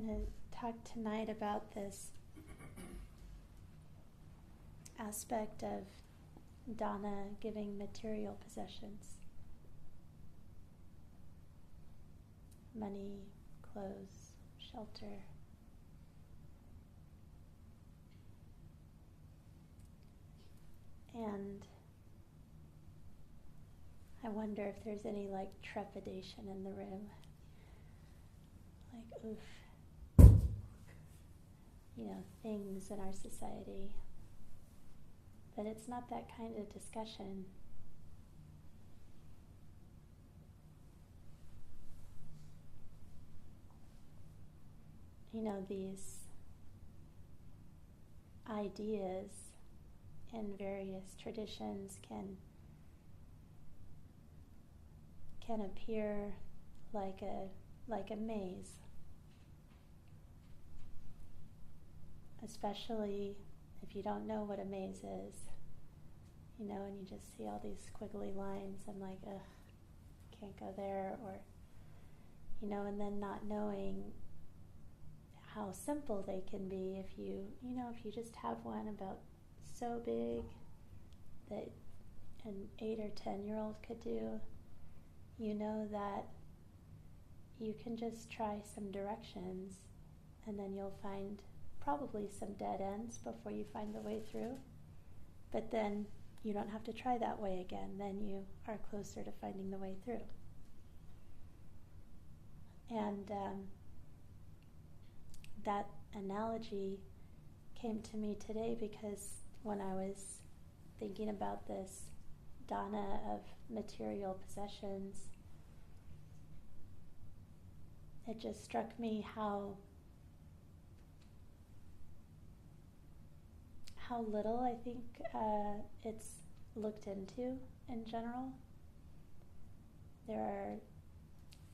going to talk tonight about this aspect of Dharma giving material possessions. Money, clothes, shelter. And I wonder if there's any trepidation in the room. Oof. Things in our society. But it's not that kind of discussion. These ideas in various traditions can appear like a maze, especially if you don't know what a maze is, and you just see all these squiggly lines and ugh, can't go there, or and then not knowing how simple they can be if you just have one about so big that an 8 or 10-year-old could do, that you can just try some directions and then you'll find probably some dead ends before you find the way through. But then you don't have to try that way again. Then you are closer to finding the way through. And that analogy came to me today because when I was thinking about this dana of material possessions, it just struck me how little I think it's looked into in general. There are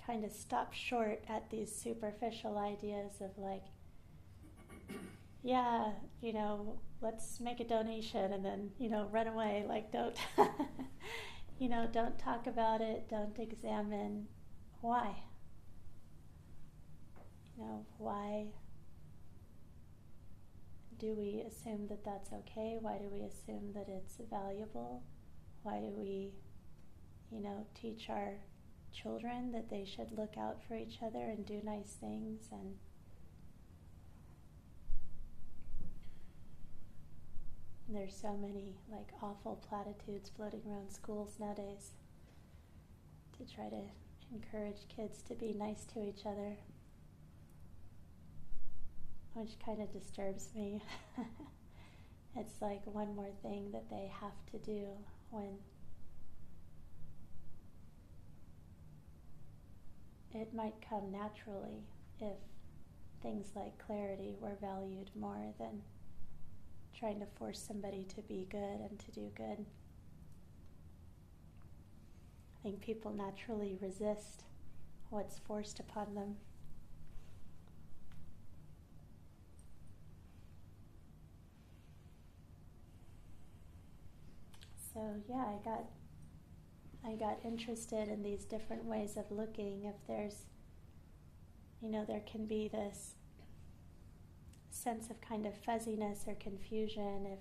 kind of stopped short at these superficial ideas of yeah, let's make a donation and then, run away. Don't, don't talk about it. Don't examine why. Why do we assume that that's okay? Why do we assume that it's valuable? Why do we, teach our children that they should look out for each other and do nice things? And there's so many awful platitudes floating around schools nowadays to try to encourage kids to be nice to each other, which kind of disturbs me. It's one more thing that they have to do when it might come naturally if things like clarity were valued more than trying to force somebody to be good and to do good. I think people naturally resist what's forced upon them. So yeah, I got interested in these different ways of looking. If there's, there can be this sense of kind of fuzziness or confusion if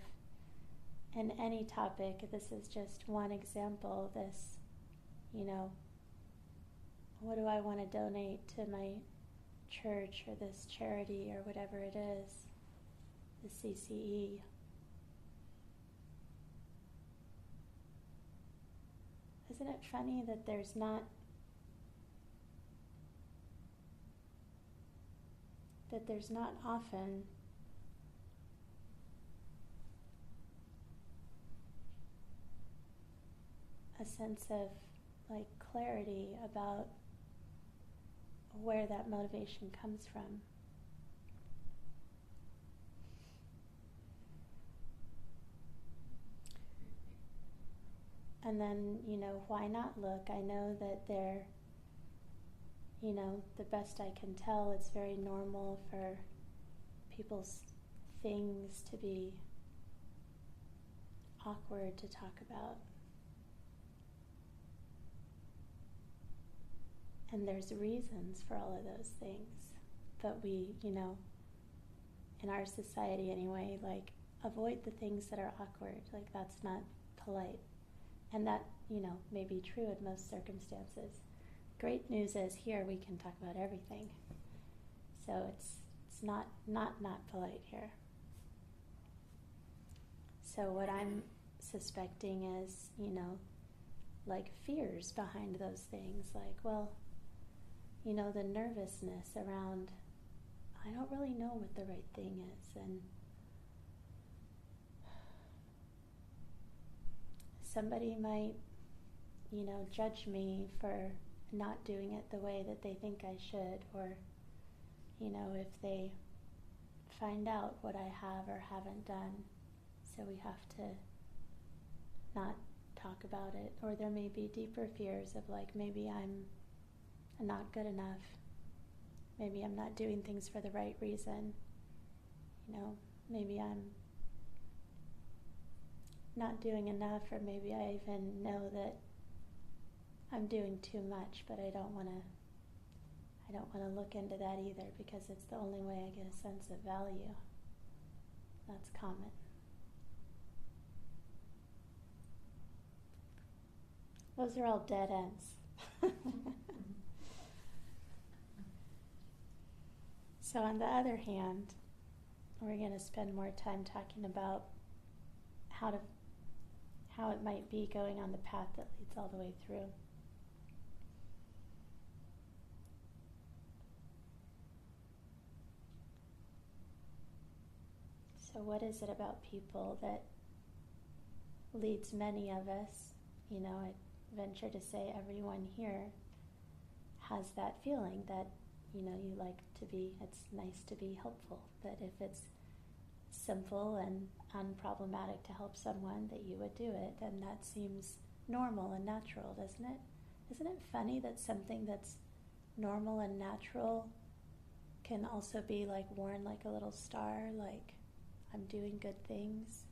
in any topic, this is just one example, this, what do I want to donate to my church or this charity or whatever it is, the CCE. Isn't it funny that there's not often a sense of clarity about where that motivation comes from. And then, why not look? I know that they're, the best I can tell, it's very normal for people's things to be awkward to talk about. And there's reasons for all of those things. but we, in our society anyway, like, avoid the things that are awkward. Like, that's not polite. And that, may be true in most circumstances. Great news is here we can talk about everything. So it's not polite here. So what I'm suspecting is, like fears behind those things. Like, well, the nervousness around, I don't really know what the right thing is. And somebody might, judge me for not doing it the way that they think I should, or, if they find out what I have or haven't done, so we have to not talk about it. Or there may be deeper fears of, like, maybe I'm not good enough, maybe I'm not doing things for the right reason, maybe I'm not doing enough, or maybe I even know that I'm doing too much, but I don't want to look into that either, because it's the only way I get a sense of value. That's common. Those are all dead ends. So on the other hand, we're going to spend more time talking about how it might be going on the path that leads all the way through. So what is it about people that leads many of us, I venture to say everyone here has that feeling that, you like to be, it's nice to be helpful, that if it's simple and unproblematic to help someone, that you would do it, and that seems normal and natural, doesn't it? Isn't it funny that something that's normal and natural can also be like worn like a little star, like I'm doing good things?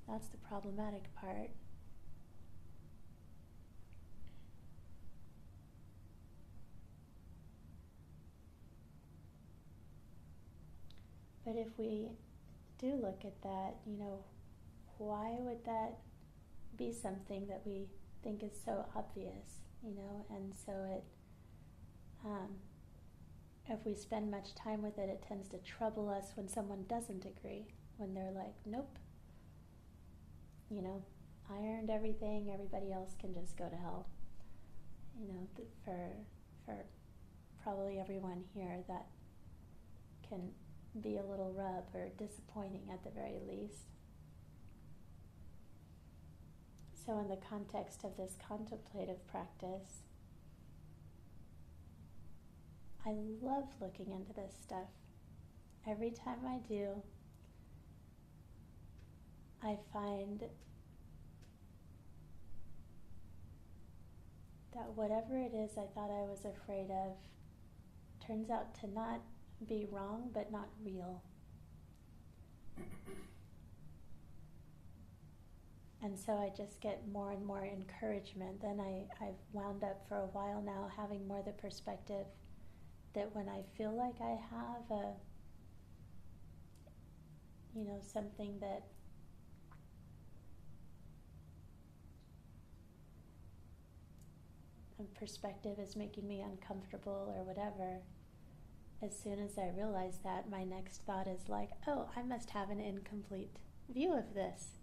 That's the problematic part. But if we do look at that, why would that be something that we think is so obvious, and so if we spend much time with it, it tends to trouble us when someone doesn't agree, when they're like, nope, I earned everything, everybody else can just go to hell. For probably everyone here, that can be a little rub or disappointing at the very least. So in the context of this contemplative practice, I love looking into this stuff. Every time I do, I find that whatever it is I thought I was afraid of turns out to not be wrong, but not real. And so I just get more and more encouragement. Then I've wound up for a while now having more the perspective that when I feel like I have something that a perspective is making me uncomfortable or whatever, as soon as I realize that, my next thought is like, oh, I must have an incomplete view of this.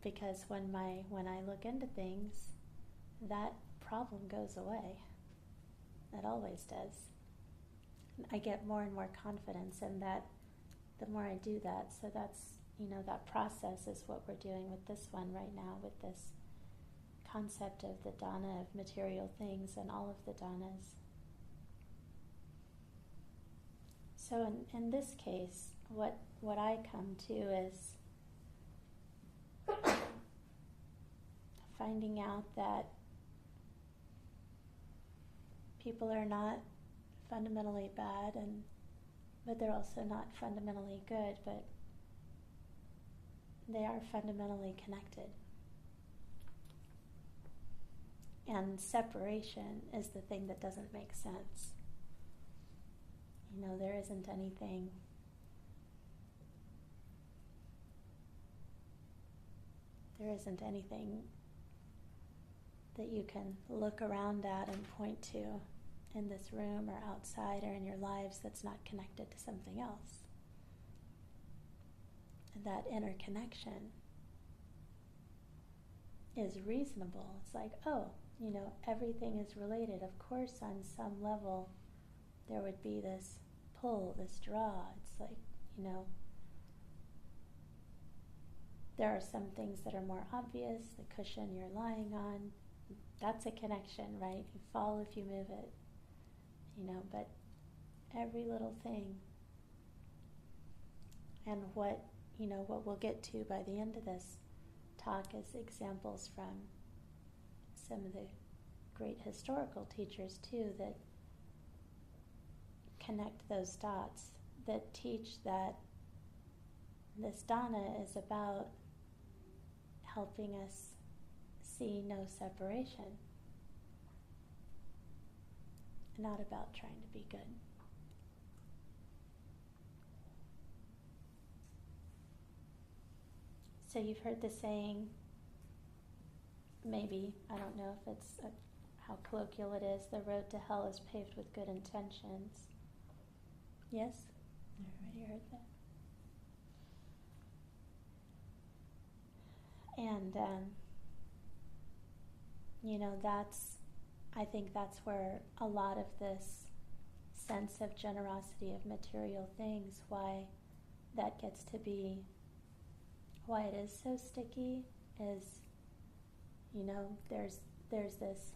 Because when I look into things, that problem goes away. It always does. I get more and more confidence in that the more I do that. So that's, that process is what we're doing with this one right now, with this concept of the dana of material things and all of the danas. So in this case, what I come to is finding out that people are not fundamentally bad, but they're also not fundamentally good, but they are fundamentally connected. And separation is the thing that doesn't make sense. there isn't anything that you can look around at and point to in this room or outside or in your lives that's not connected to something else. And that interconnection is reasonable. It's like, everything is related. Of course, on some level, there would be this pull, this draw. It's like, there are some things that are more obvious. The cushion you're lying on, that's a connection, right? You fall if you move it, but every little thing. And what we'll get to by the end of this talk is examples from some of the great historical teachers too that connect those dots, that teach that this dana is about helping us see no separation, not about trying to be good. So you've heard the saying, maybe, I don't know if it's how colloquial it is, the road to hell is paved with good intentions. Yes? Everybody heard that? And, I think that's where a lot of this sense of generosity of material things, why that gets to be, why it is so sticky is, there's this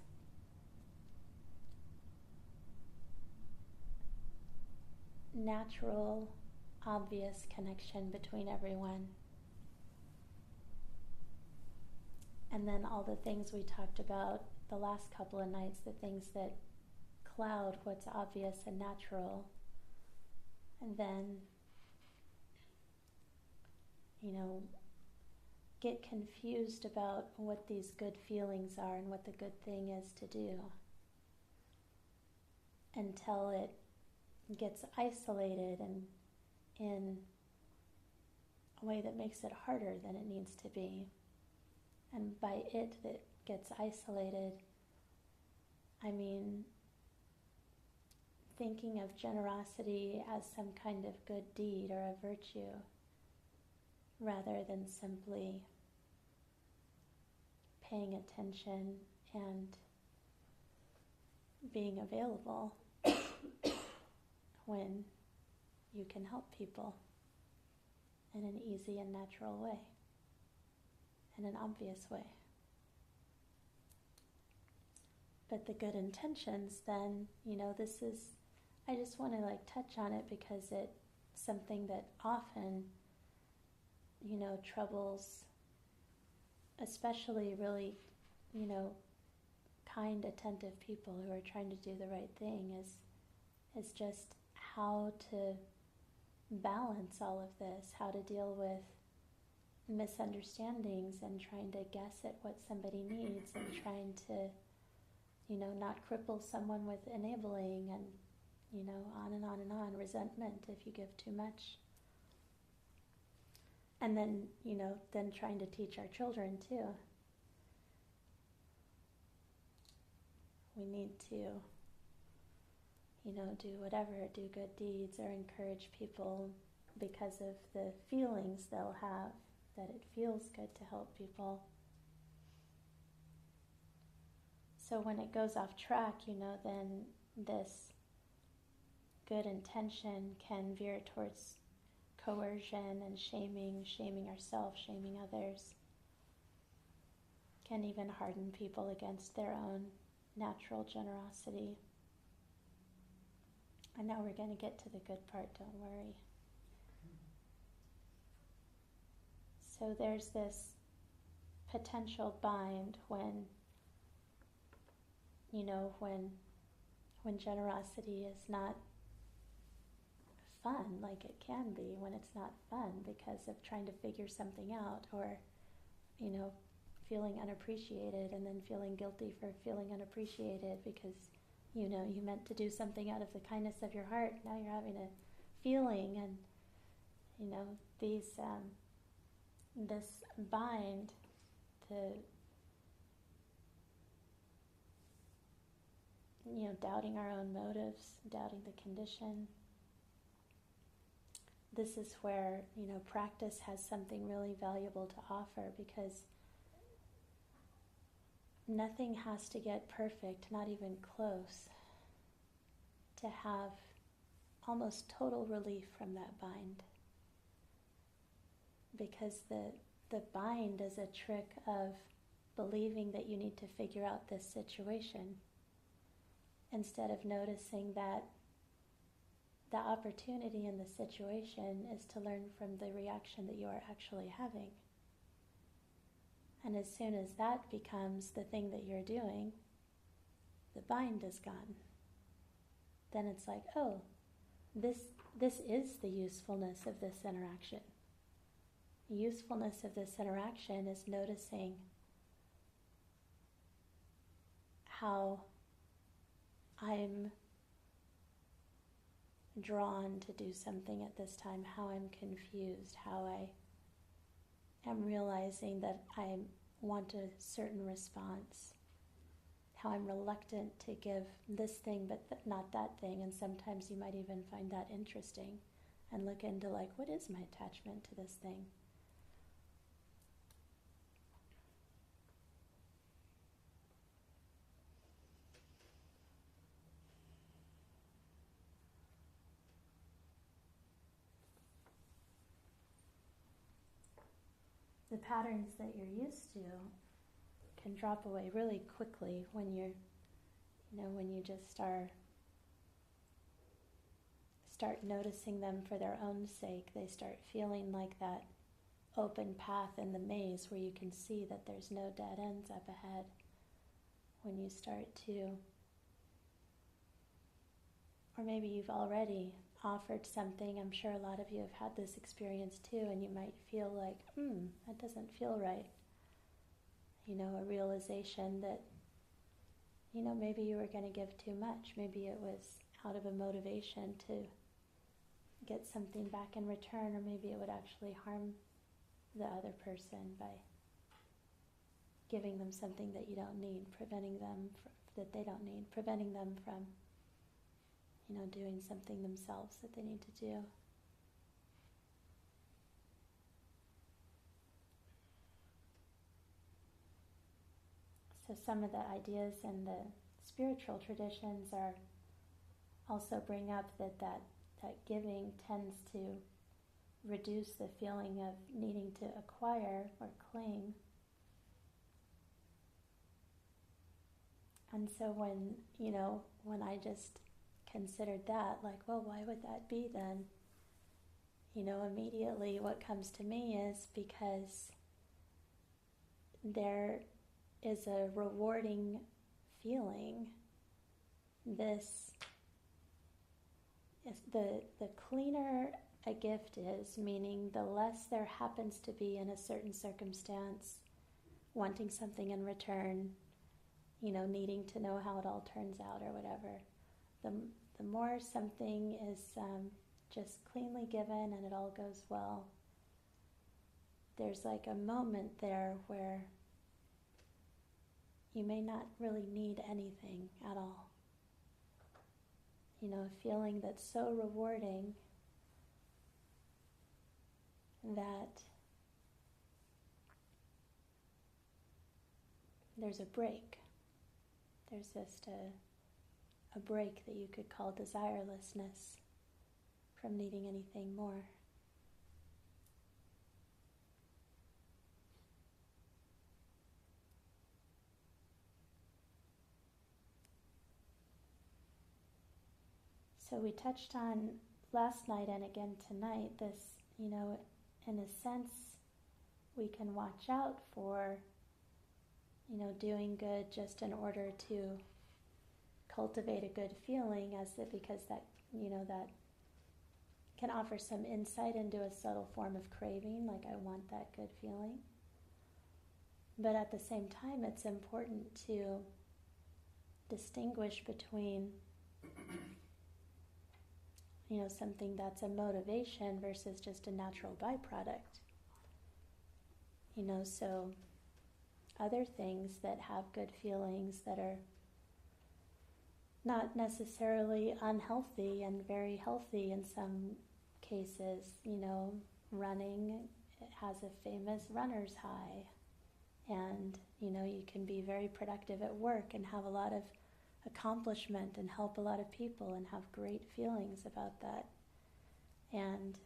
natural, obvious connection between everyone. And then all the things we talked about the last couple of nights, the things that cloud what's obvious and natural, and then, get confused about what these good feelings are and what the good thing is to do, until it gets isolated and in a way that makes it harder than it needs to be. And by it that gets isolated, I mean thinking of generosity as some kind of good deed or a virtue, rather than simply paying attention and being available when you can help people in an easy and natural way, in an obvious way. But the good intentions, then, this is, I just want to touch on it because it's something that often, troubles, especially really, kind, attentive people who are trying to do the right thing, is just how to balance all of this, how to deal with misunderstandings and trying to guess at what somebody needs and trying to, not cripple someone with enabling and, on and on and on, resentment if you give too much. And then, then trying to teach our children too. We need to, do whatever, do good deeds or encourage people because of the feelings they'll have, that it feels good to help people. So when it goes off track, then this good intention can veer towards coercion and shaming ourselves, shaming others, can even harden people against their own natural generosity. And now we're going to get to the good part, don't worry. So there's this potential bind when, when generosity is not fun like it can be, when it's not fun because of trying to figure something out, or, feeling unappreciated and then feeling guilty for feeling unappreciated because You know, you meant to do something out of the kindness of your heart. Now you're having a feeling, and you know, these this bind to, you know, doubting our own motives, doubting the condition. This is where, you know, practice has something really valuable to offer, because nothing has to get perfect, not even close, to have almost total relief from that bind. Because the bind is a trick of believing that you need to figure out this situation, instead of noticing that the opportunity in the situation is to learn from the reaction that you are actually having. And as soon as that becomes the thing that you're doing, the bind is gone. Then it's like, oh, this is the usefulness of this interaction. The usefulness of this interaction is noticing how I'm drawn to do something at this time, how I'm confused, how I am realizing that I want a certain response, how I'm reluctant to give this thing but not that thing. And sometimes you might even find that interesting and look into, like, what is my attachment to this thing? The patterns that you're used to can drop away really quickly when you're, you know, when you just start noticing them for their own sake. They start feeling like that open path in the maze where you can see that there's no dead ends up ahead. When you start to, or maybe you've already offered something. I'm sure a lot of you have had this experience too, and you might feel like, that doesn't feel right. You know, a realization that, you know, maybe you were going to give too much. Maybe it was out of a motivation to get something back in return, or maybe it would actually harm the other person by giving them something that you don't need, preventing them that they don't need, preventing them from, you know, doing something themselves that they need to do. So some of the ideas in the spiritual traditions are also bring up that giving tends to reduce the feeling of needing to acquire or cling. And so when I just considered that, like, well, why would that be then? You know, immediately what comes to me is because there is a rewarding feeling. This is the cleaner a gift is, meaning the less there happens to be in a certain circumstance, wanting something in return, you know, needing to know how it all turns out or whatever. The more something is just cleanly given and it all goes well, there's like a moment there where you may not really need anything at all. You know, a feeling that's so rewarding that there's a break. There's just a break that you could call desirelessness from needing anything more. So we touched on last night and again tonight this, you know, in a sense we can watch out for, you know, doing good just in order to cultivate a good feeling, because that, you know, that can offer some insight into a subtle form of craving, like I want that good feeling. But at the same time, it's important to distinguish between, something that's a motivation versus just a natural byproduct. So other things that have good feelings that are not necessarily unhealthy and very healthy in some cases, running has a famous runner's high, and you can be very productive at work and have a lot of accomplishment and help a lot of people and have great feelings about that, and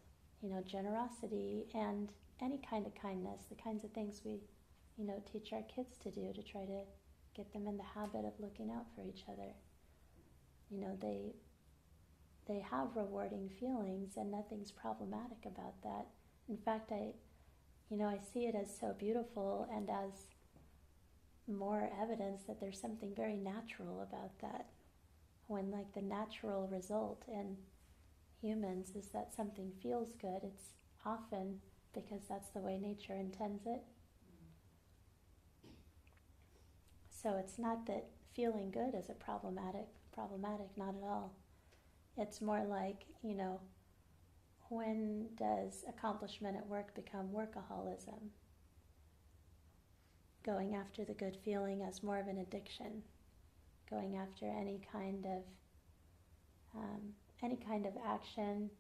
generosity and any kind of kindness, the kinds of things we teach our kids to do to try to get them in the habit of looking out for each other. They have rewarding feelings, and nothing's problematic about that. In fact, I see it as so beautiful and as more evidence that there's something very natural about that. When the natural result in humans is that something feels good, it's often because that's the way nature intends it. So it's not that feeling good is problematic, not at all. It's more like, when does accomplishment at work become workaholism? Going after the good feeling as more of an addiction, going after any kind of action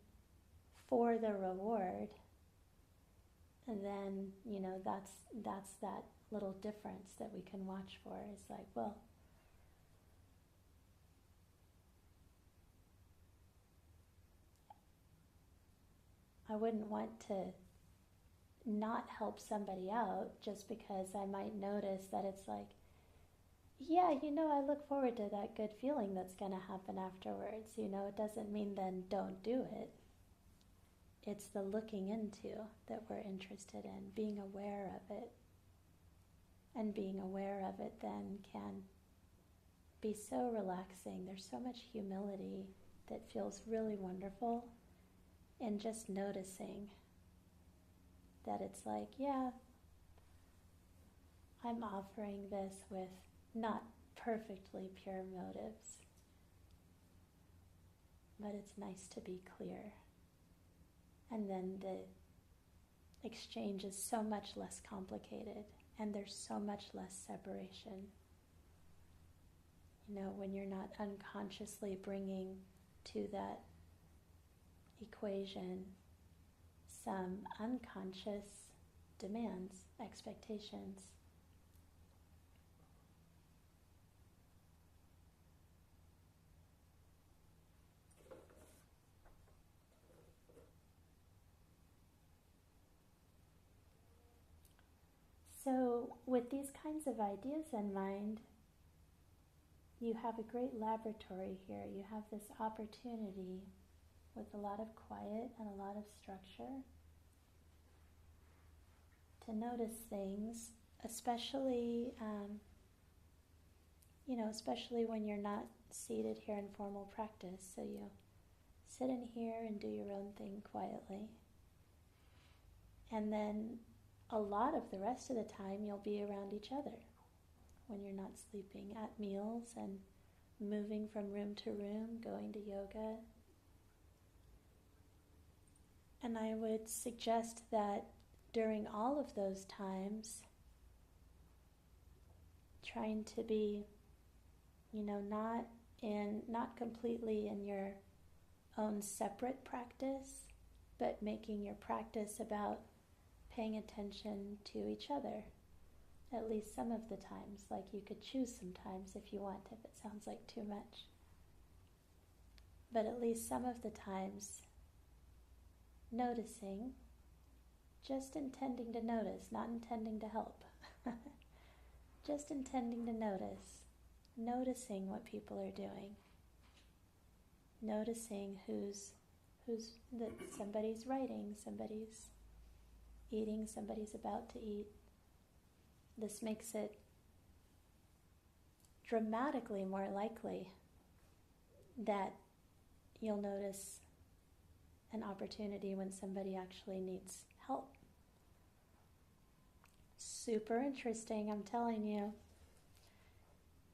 for the reward, and then that's that little difference that we can watch for. It's like, well, I wouldn't want to not help somebody out just because I might notice that it's like, yeah, I look forward to that good feeling that's going to happen afterwards. It doesn't mean then don't do it. It's the looking into that we're interested in, being aware of it. And being aware of it then can be so relaxing. There's so much humility that feels really wonderful in just noticing that it's like, yeah, I'm offering this with not perfectly pure motives, but it's nice to be clear. And then the exchange is so much less complicated, and there's so much less separation. When you're not unconsciously bringing to that equation some unconscious demands, expectations. So with these kinds of ideas in mind, you have a great laboratory here. You have this opportunity with a lot of quiet and a lot of structure to notice things, especially especially when you're not seated here in formal practice. So you sit in here and do your own thing quietly. And then a lot of the rest of the time you'll be around each other when you're not sleeping, at meals and moving from room to room, going to yoga. And I would suggest that during all of those times, trying to be, not completely in your own separate practice, but making your practice about paying attention to each other, at least some of the times. Like you could choose sometimes if you want, if it sounds like too much. But at least some of the times, noticing, just intending to notice, not intending to help. Just intending to notice, noticing what people are doing, noticing that somebody's writing, somebody's eating, somebody's about to eat. This makes it dramatically more likely that you'll notice an opportunity when somebody actually needs help. Super interesting, I'm telling you.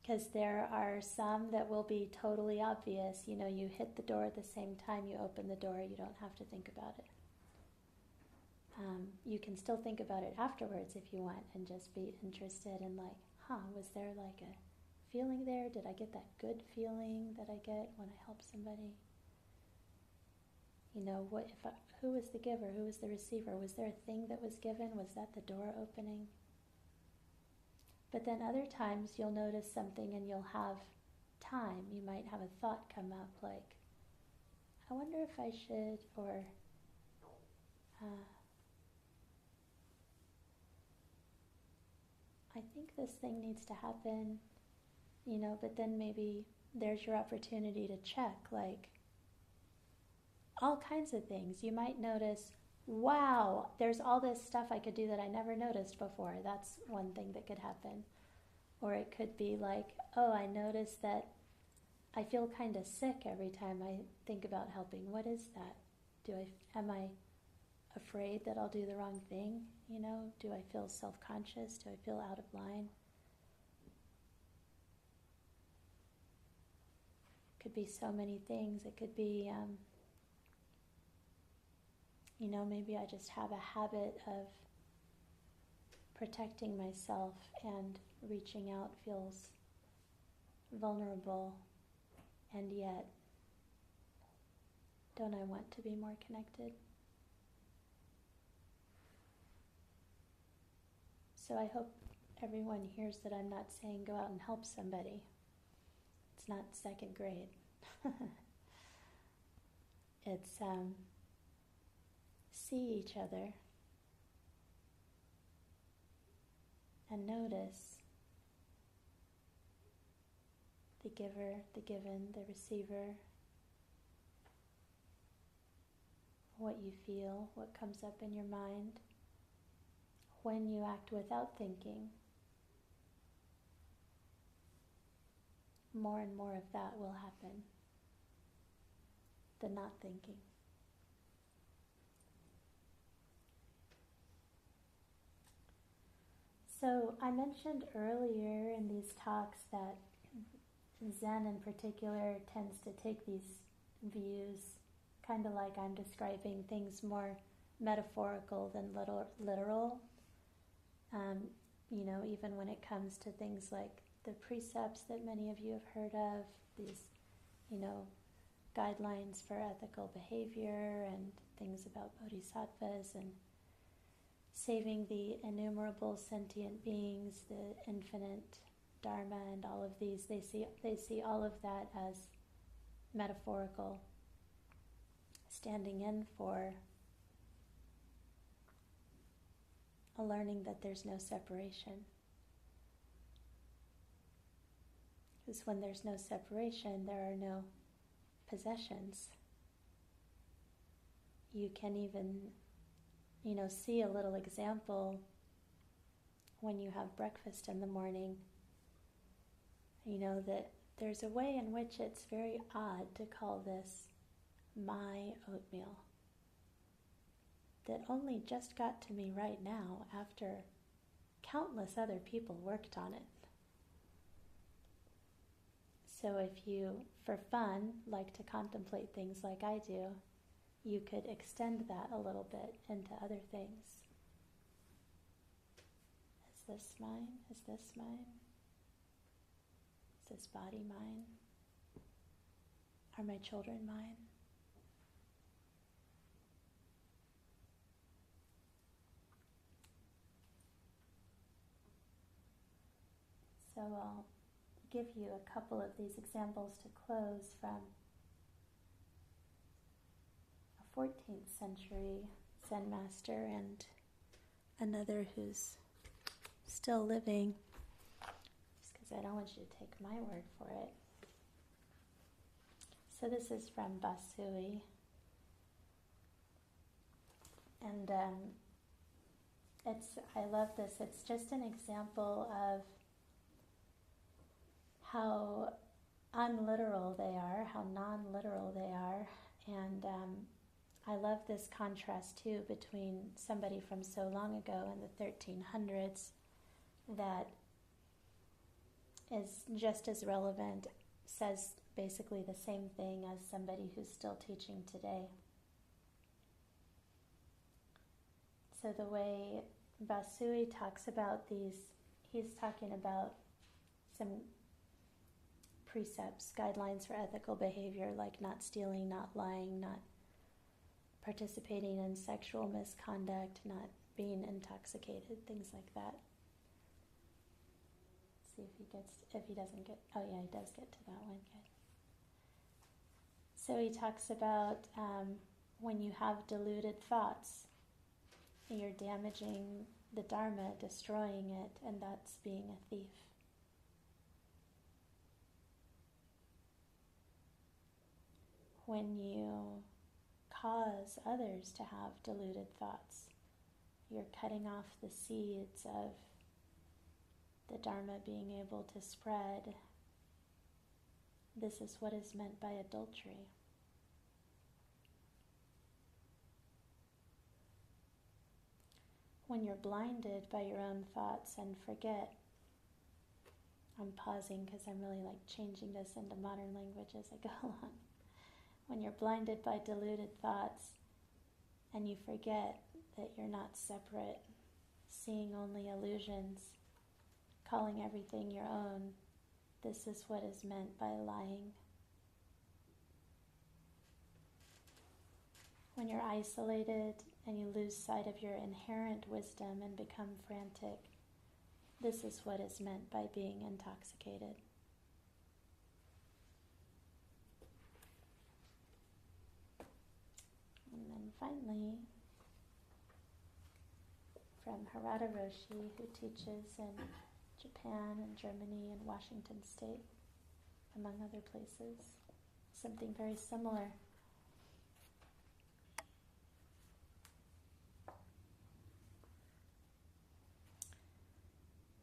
Because there are some that will be totally obvious. You know, you hit the door at the same time you open the door, you don't have to think about it. You can still think about it afterwards if you want, and just be interested in like, was there like a feeling there? Did I get that good feeling that I get when I help somebody? You know, who was the giver? Who was the receiver? Was there a thing that was given? Was that the door opening? But then other times you'll notice something and you'll have time. You might have a thought come up like, I wonder if I should, or I think this thing needs to happen, you know, but then maybe there's your opportunity to check, like, all kinds of things. You might notice, wow, there's all this stuff I could do that I never noticed before. That's one thing that could happen. Or it could be like, oh, I noticed that I feel kind of sick every time I think about helping. What is that? Am I afraid that I'll do the wrong thing? You know, do I feel self-conscious? Do I feel out of line? It could be so many things. It could be, you know, maybe I just have a habit of protecting myself, and reaching out feels vulnerable, and yet, don't I want to be more connected? So I hope everyone hears that I'm not saying go out and help somebody. It's not second grade. It's see each other and notice the giver, the given, the receiver, what you feel, what comes up in your mind when you act without thinking. More and more of that will happen, the not thinking. So I mentioned earlier in these talks that Zen in particular tends to take these views kind of like I'm describing things more metaphorical than literal. You know, even when it comes to things like the precepts that many of you have heard of, these, you know, guidelines for ethical behavior and things about bodhisattvas and saving the innumerable sentient beings, the infinite Dharma, and all of these, they see all of that as metaphorical, standing in for a learning that there's no separation. Because when there's no separation, there are no possessions. You can even, you know, see a little example when you have breakfast in the morning. You know, that there's a way in which it's very odd to call this my oatmeal, that only just got to me right now after countless other people worked on it. So if you, for fun, like to contemplate things like I do, you could extend that a little bit into other things. Is this mine? Is this mine? Is this body mine? Are my children mine? So I'll give you a couple of these examples to close from a 14th century Zen master and another who's still living, just because I don't want you to take my word for it. So this is from Basui, and I love this. It's just an example of how unliteral they are, how non-literal they are, and I love this contrast too between somebody from so long ago in the 1300s that is just as relevant, says basically the same thing as somebody who's still teaching today. So the way Vasui talks about these, he's talking about some precepts, guidelines for ethical behavior, like not stealing, not lying, not participating in sexual misconduct, not being intoxicated, things like that. Let's see if he doesn't get, oh yeah, he does get to that one, good. So he talks about when you have deluded thoughts, you're damaging the Dharma, destroying it, and that's being a thief. When you cause others to have deluded thoughts, you're cutting off the seeds of the Dharma being able to spread. This is what is meant by adultery. When you're blinded by your own thoughts and forget, I'm pausing because I'm really like changing this into modern language as I go along. When you're blinded by deluded thoughts and you forget that you're not separate, seeing only illusions, calling everything your own, this is what is meant by lying. When you're isolated and you lose sight of your inherent wisdom and become frantic, this is what is meant by being intoxicated. And then finally, from Harada Roshi, who teaches in Japan and Germany and Washington State, among other places, something very similar.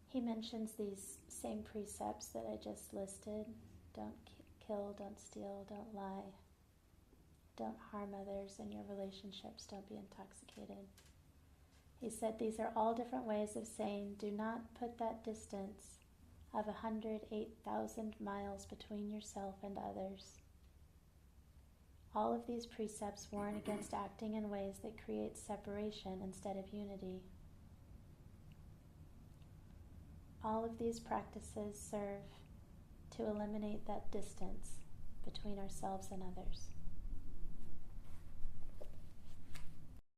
He mentions these same precepts that I just listed. Don't kill, don't steal, don't lie. Don't harm others in your relationships, don't be intoxicated. He said these are all different ways of saying do not put that distance of 108,000 miles between yourself and others. All of these precepts warn against acting in ways that create separation instead of unity. All of these practices serve to eliminate that distance between ourselves and others.